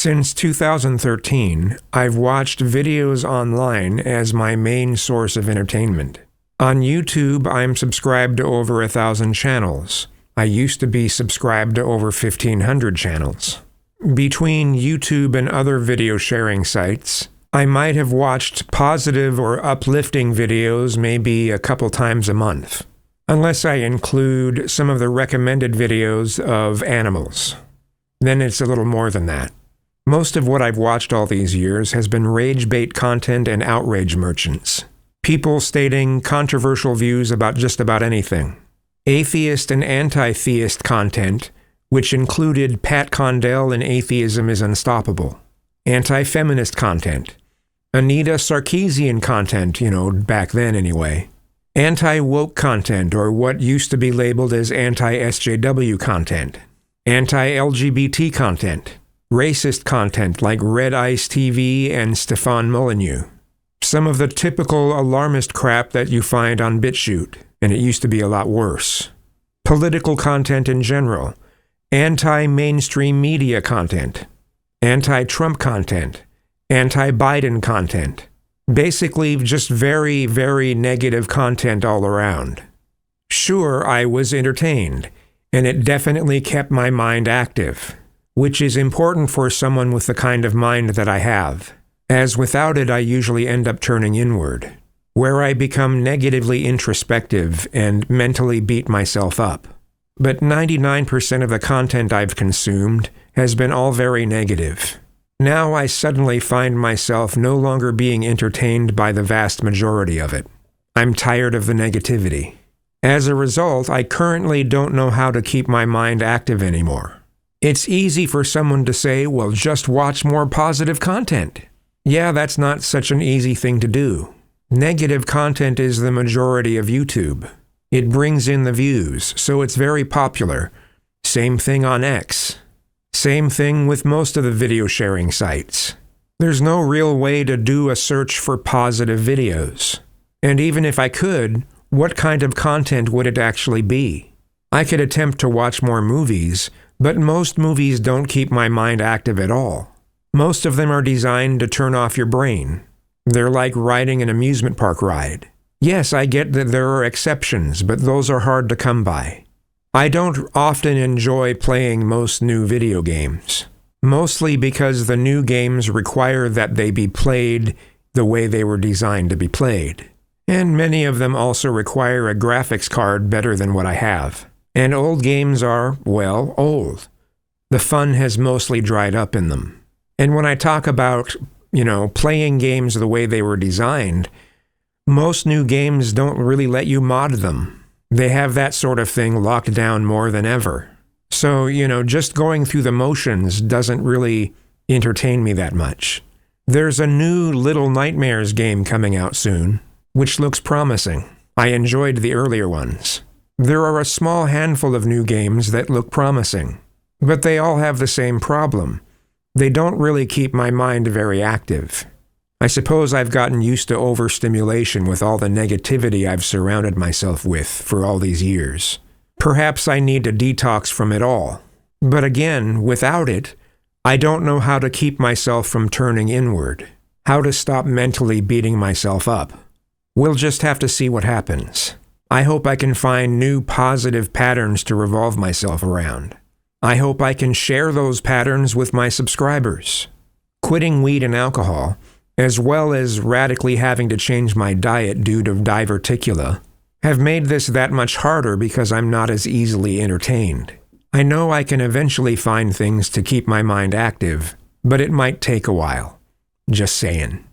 Since 2013, I've watched videos online as my main source of entertainment. On YouTube, I'm subscribed to over 1,000 channels. I used to be subscribed to over 1,500 channels. Between YouTube and other video sharing sites, I might have watched positive or uplifting videos maybe a couple times a month, unless I include some of the recommended videos of animals. Then it's a little more than that. Most of what I've watched all these years has been rage bait content and outrage merchants. People stating controversial views about just about anything. Atheist and anti-theist content, which included Pat Condell and Atheism is Unstoppable. Anti-feminist content. Anita Sarkeesian content, back then anyway. Anti-woke content, or what used to be labeled as anti-SJW content. Anti-LGBT content. Racist content like Red Ice TV and Stefan Molyneux. Some of the typical alarmist crap that you find on BitChute, and it used to be a lot worse. Political content in general. Anti-mainstream media content. Anti-Trump content. Anti-Biden content. Basically, just very, very negative content all around. Sure, I was entertained, and it definitely kept my mind active, which is important for someone with the kind of mind that I have, as without it I usually end up turning inward, where I become negatively introspective and mentally beat myself up. But 99% of the content I've consumed has been all very negative. Now I suddenly find myself no longer being entertained by the vast majority of it. I'm tired of the negativity. As a result, I currently don't know how to keep my mind active anymore. It's easy for someone to say, well, just watch more positive content. Yeah, that's not such an easy thing to do. Negative content is the majority of YouTube. It brings in the views, so it's very popular. Same thing on X. Same thing with most of the video sharing sites. There's no real way to do a search for positive videos. And even if I could, what kind of content would it actually be? I could attempt to watch more movies, but most movies don't keep my mind active at all. Most of them are designed to turn off your brain. They're like riding an amusement park ride. Yes, I get that there are exceptions, but those are hard to come by. I don't often enjoy playing most new video games, mostly because the new games require that they be played the way they were designed to be played. And many of them also require a graphics card better than what I have. And old games are, well, old. The fun has mostly dried up in them. And when I talk about, playing games the way they were designed, most new games don't really let you mod them. They have that sort of thing locked down more than ever. So, just going through the motions doesn't really entertain me that much. There's a new Little Nightmares game coming out soon, which looks promising. I enjoyed the earlier ones. There are a small handful of new games that look promising, but they all have the same problem. They don't really keep my mind very active. I suppose I've gotten used to overstimulation with all the negativity I've surrounded myself with for all these years. Perhaps I need to detox from it all. But again, without it, I don't know how to keep myself from turning inward, how to stop mentally beating myself up. We'll just have to see what happens. I hope I can find new positive patterns to revolve myself around. I hope I can share those patterns with my subscribers. Quitting weed and alcohol, as well as radically having to change my diet due to diverticula, have made this that much harder because I'm not as easily entertained. I know I can eventually find things to keep my mind active, but it might take a while. Just saying.